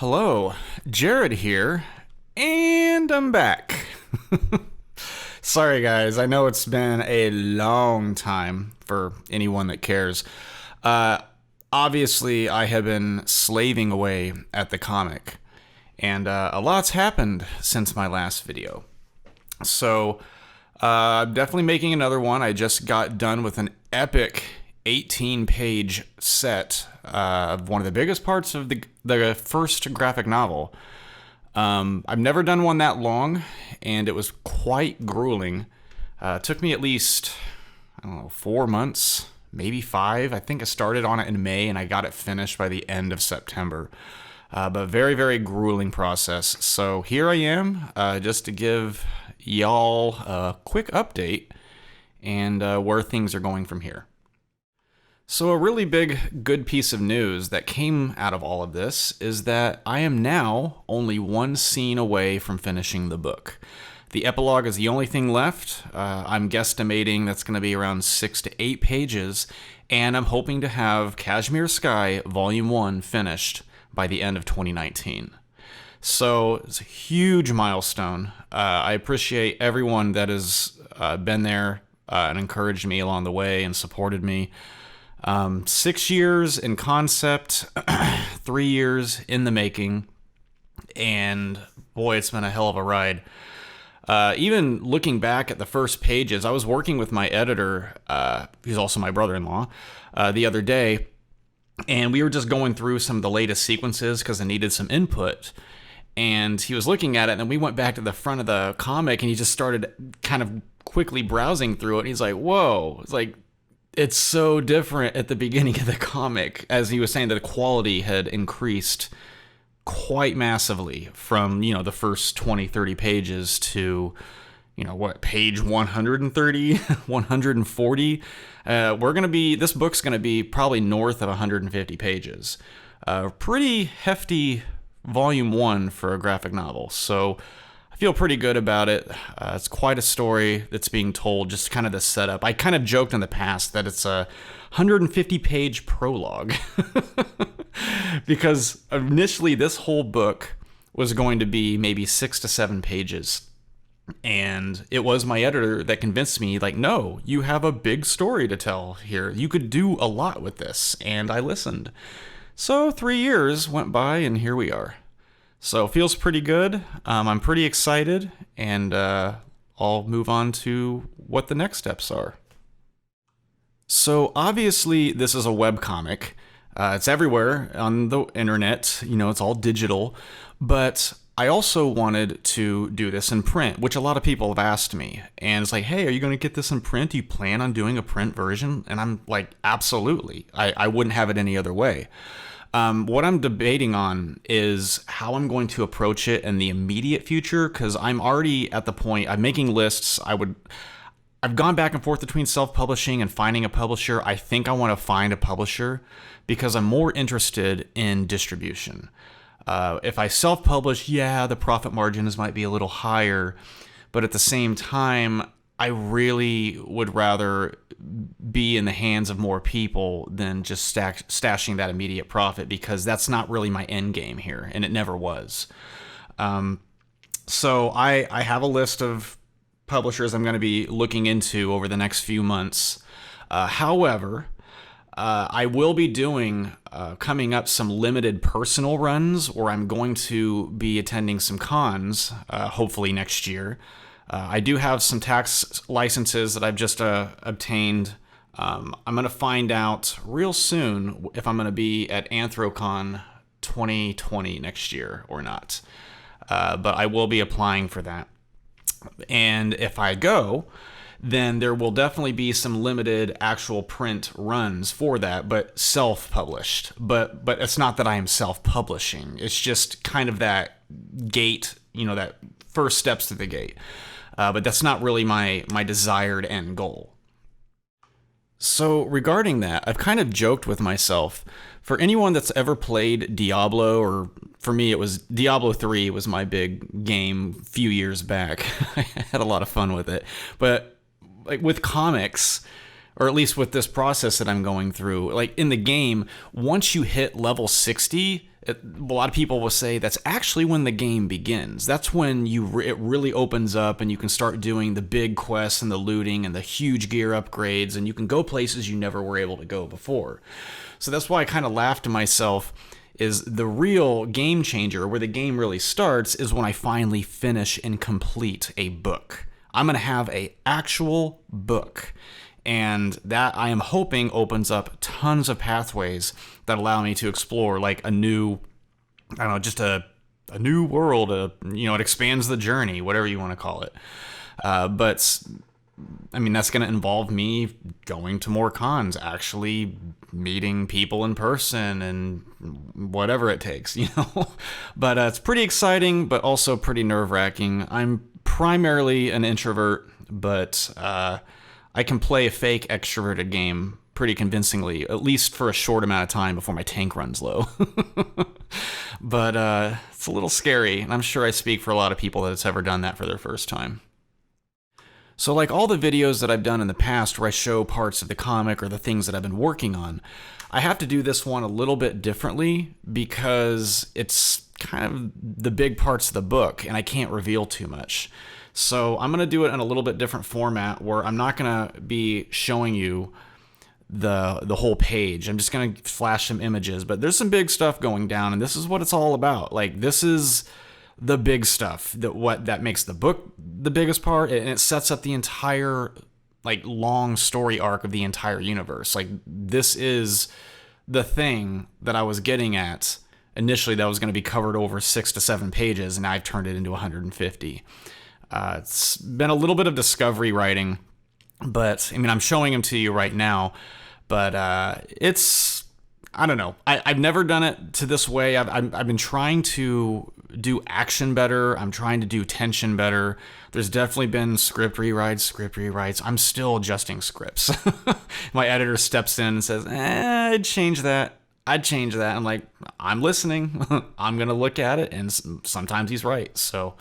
Hello, Jared here, and I'm back. Sorry, guys, I know it's been a long time for anyone that cares. Uh, Obviously, I have been slaving away at the comic, and a lot's happened since my last video. So, I'm definitely making another one. I just got done with an epic 18-page set of one of the biggest parts of the first graphic novel. I've never done one that long, and it was quite grueling. It took me at least, I don't know, 4 months, maybe 5. I think I started on it in May, and I got it finished by the end of September. But very, very grueling process. So here I am, just to give y'all a quick update and where things are going from here. So a really big good piece of news that came out of all of this is that I am now only one scene away from finishing the book. The epilogue is the only thing left. I'm guesstimating that's going to be around 6 to 8 pages, and I'm hoping to have Cashmere Sky Volume 1 finished by the end of 2019. So it's a huge milestone. I appreciate everyone that has been there and encouraged me along the way and supported me. 6 years in concept, 3 years in the making, and boy, it's been a hell of a ride. Even looking back at the first pages, I was working with my editor, who's also my brother-in-law, the other day, and we were just going through some of the latest sequences because I needed some input. And he was looking at it, and then we went back to the front of the comic, and he just started kind of quickly browsing through it, and he's like, whoa, it's like, it's so different at the beginning of the comic, as he was saying that the quality had increased quite massively from, the first 20, 30 pages to, page 130, 140. This book's going to be probably north of 150 pages. Pretty hefty volume 1 for a graphic novel. So I feel pretty good about it. It's quite a story that's being told, just kind of the setup. I kind of joked in the past that it's a 150-page prologue because initially this whole book was going to be maybe 6 to 7 pages. And it was my editor that convinced me, like, no, you have a big story to tell here. You could do a lot with this. And I listened. So 3 years went by, and here we are. So it feels pretty good. I'm pretty excited, and I'll move on to what the next steps are. So obviously this is a webcomic. It's everywhere on the internet. It's all digital. But I also wanted to do this in print, which a lot of people have asked me. And it's like, hey, are you going to get this in print? Do you plan on doing a print version? And I'm like, absolutely. I wouldn't have it any other way. What I'm debating on is how I'm going to approach it in the immediate future, because I'm already at the point, I'm making lists. I've gone back and forth between self-publishing and finding a publisher. I think I want to find a publisher because I'm more interested in distribution. If I self-publish, the profit margins might be a little higher, but at the same time, I really would rather be in the hands of more people than just stashing that immediate profit, because that's not really my end game here, and it never was. So I have a list of publishers I'm going to be looking into over the next few months. However, I will be doing coming up some limited personal runs, or I'm going to be attending some cons, hopefully next year. I do have some tax licenses that I've just obtained. I'm going to find out real soon if I'm going to be at Anthrocon 2020 next year or not. But I will be applying for that. And if I go, then there will definitely be some limited actual print runs for that, but self-published. But it's not that I am self-publishing. It's just kind of that gate, that first steps to the gate. But that's not really my desired end goal. So regarding that, I've kind of joked with myself. For anyone that's ever played Diablo, or for me it was Diablo 3 was my big game a few years back. I had a lot of fun with it. But like with comics, or at least with this process that I'm going through. Like in the game, once you hit level 60, a lot of people will say that's actually when the game begins. That's when it really opens up and you can start doing the big quests and the looting and the huge gear upgrades, and you can go places you never were able to go before. So that's why I kind of laughed to myself, is the real game changer, where the game really starts, is when I finally finish and complete a book. I'm going to have a actual book. And that, I am hoping, opens up tons of pathways that allow me to explore like a new, I don't know, just a new world. It expands the journey, whatever you want to call it. But I mean, that's going to involve me going to more cons, actually meeting people in person, and whatever it takes, But it's pretty exciting, but also pretty nerve-wracking. I'm primarily an introvert, but I can play a fake extroverted game pretty convincingly, at least for a short amount of time before my tank runs low. But it's a little scary, and I'm sure I speak for a lot of people that's ever done that for their first time. So like all the videos that I've done in the past where I show parts of the comic or the things that I've been working on, I have to do this one a little bit differently because it's kind of the big parts of the book and I can't reveal too much. So I'm going to do it in a little bit different format where I'm not going to be showing you the whole page. I'm just going to flash some images, but there's some big stuff going down, and this is what it's all about. Like, this is the big stuff, that makes the book the biggest part, and it sets up the entire like long story arc of the entire universe. Like, this is the thing that I was getting at initially, that was going to be covered over 6 to 7 pages, and I've turned it into 150. It's been a little bit of discovery writing, but I mean, I'm showing them to you right now, but I don't know. I've never done it to this way. I've been trying to do action better. I'm trying to do tension better. There's definitely been script rewrites. I'm still adjusting scripts. My editor steps in and says, I'd change that. I'm like, I'm listening. I'm going to look at it. And sometimes he's right. So,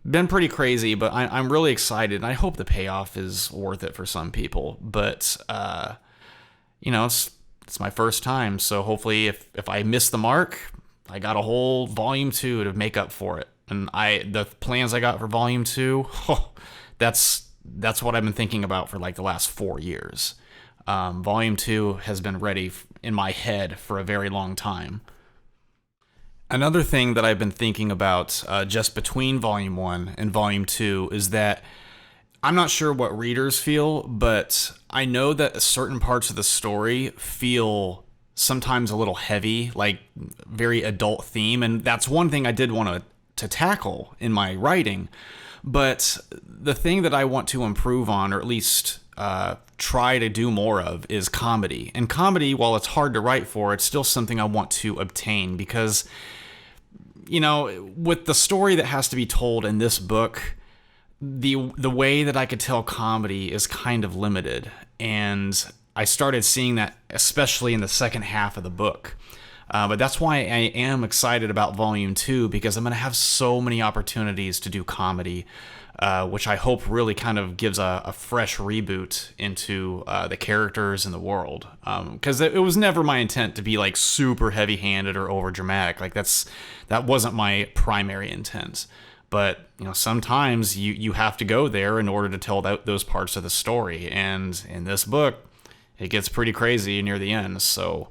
been pretty crazy, but I'm really excited, and I hope the payoff is worth it for some people. But it's my first time, so hopefully if I miss the mark, I got a whole volume 2 to make up for it. And the plans I got for volume 2, that's what I've been thinking about for like the last 4 years. Volume 2 has been ready in my head for a very long time. Another thing that I've been thinking about just between Volume 1 and Volume 2 is that I'm not sure what readers feel, but I know that certain parts of the story feel sometimes a little heavy, like very adult theme, and that's one thing I did want to tackle in my writing. But the thing that I want to improve on, or at least try to do more of, is comedy. And comedy, while it's hard to write for, it's still something I want to obtain, because with the story that has to be told in this book, the way that I could tell comedy is kind of limited, and I started seeing that especially in the second half of the book. But that's why I am excited about Volume 2, because I'm going to have so many opportunities to do comedy, which I hope really kind of gives a fresh reboot into the characters and the world. Because it was never my intent to be like super heavy-handed or over-dramatic. Like that wasn't my primary intent. But sometimes you have to go there in order to tell those parts of the story. And in this book, it gets pretty crazy near the end. So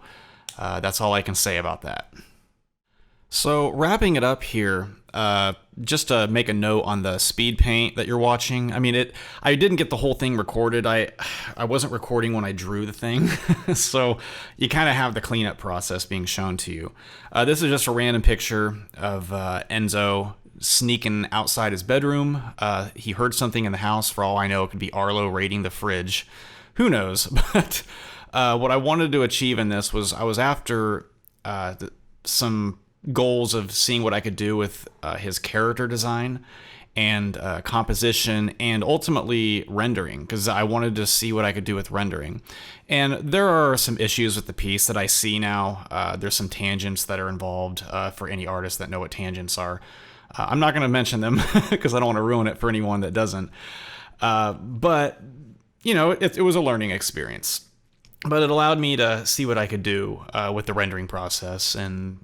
that's all I can say about that. So wrapping it up here, just to make a note on the Speedpaint that you're watching. I mean, I didn't get the whole thing recorded. I wasn't recording when I drew the thing. So you kind of have the cleanup process being shown to you. This is just a random picture of Enzo sneaking outside his bedroom. He heard something in the house. For all I know, it could be Arlo raiding the fridge. Who knows? But what I wanted to achieve in this was I was after some goals of seeing what I could do with his character design and composition and ultimately rendering, because I wanted to see what I could do with rendering. And there are some issues with the piece that I see now. There's some tangents that are involved for any artists that know what tangents are. I'm not going to mention them because I don't want to ruin it for anyone that doesn't. But it was a learning experience. But it allowed me to see what I could do with the rendering process and,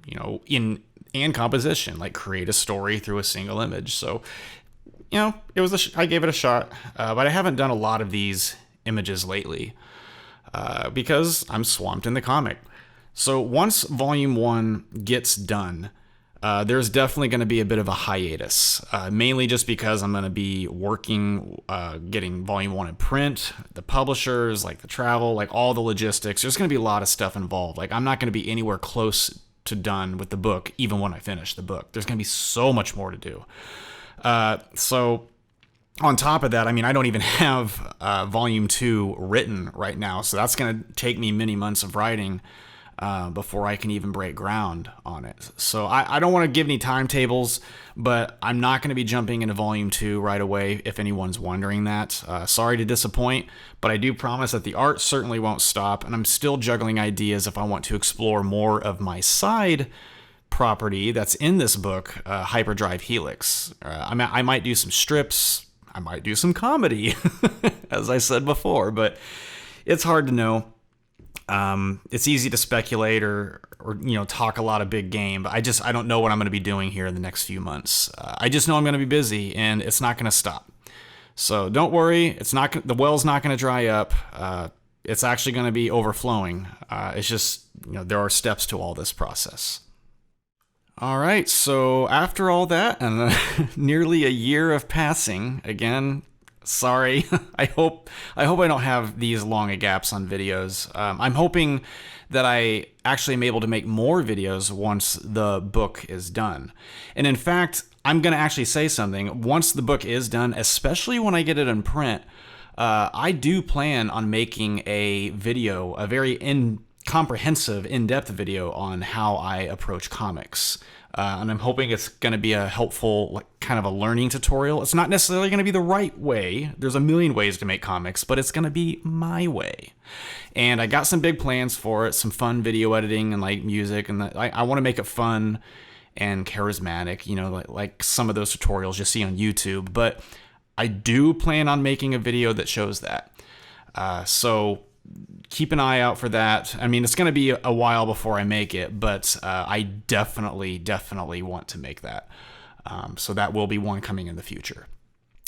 and composition, like create a story through a single image. So, it was I gave it a shot, but I haven't done a lot of these images lately because I'm swamped in the comic. So once volume 1 gets done, there's definitely going to be a bit of a hiatus, mainly just because I'm going to be working, getting volume 1 in print, the publishers, like the travel, like all the logistics. There's going to be a lot of stuff involved. Like I'm not going to be anywhere close to done with the book, even when I finish the book. There's going to be so much more to do. So on top of that, I don't even have volume 2 written right now. So that's going to take me many months of writing before I can even break ground on it. So I don't want to give any timetables, but I'm not going to be jumping into volume 2 right away, if anyone's wondering that. Sorry to disappoint, but I do promise that the art certainly won't stop, and I'm still juggling ideas if I want to explore more of my side property that's in this book, Hyperdrive Helix. I might do some strips, I might do some comedy, as I said before, but it's hard to know. It's easy to speculate or talk a lot of big game, but I don't know what I'm going to be doing here in the next few months. I just know I'm going to be busy, and it's not going to stop. So don't worry, the well's not going to dry up. It's actually going to be overflowing. It's just there are steps to all this process. All right, so after all that, and nearly a year of passing, again, sorry. I hope I don't have these long gaps on videos. I'm hoping that I actually am able to make more videos once the book is done. And in fact, I'm going to actually say something. Once the book is done, especially when I get it in print, I do plan on making a video, a very comprehensive, in-depth video on how I approach comics. And I'm hoping it's going to be a helpful, kind of a learning tutorial. It's not necessarily going to be the right way. There's a million ways to make comics, but it's going to be my way. And I got some big plans for it, some fun video editing and music. And I want to make it fun and charismatic, like some of those tutorials you see on YouTube. But I do plan on making a video that shows that. So keep an eye out for that. It's going to be a while before I make it, but I definitely want to make that. So that will be one coming in the future.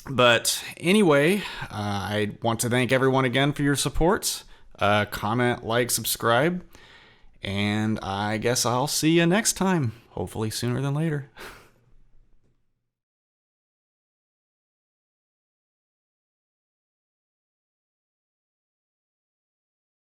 But anyway, I want to thank everyone again for your support. Comment, like, subscribe, and I guess I'll see you next time. Hopefully sooner than later.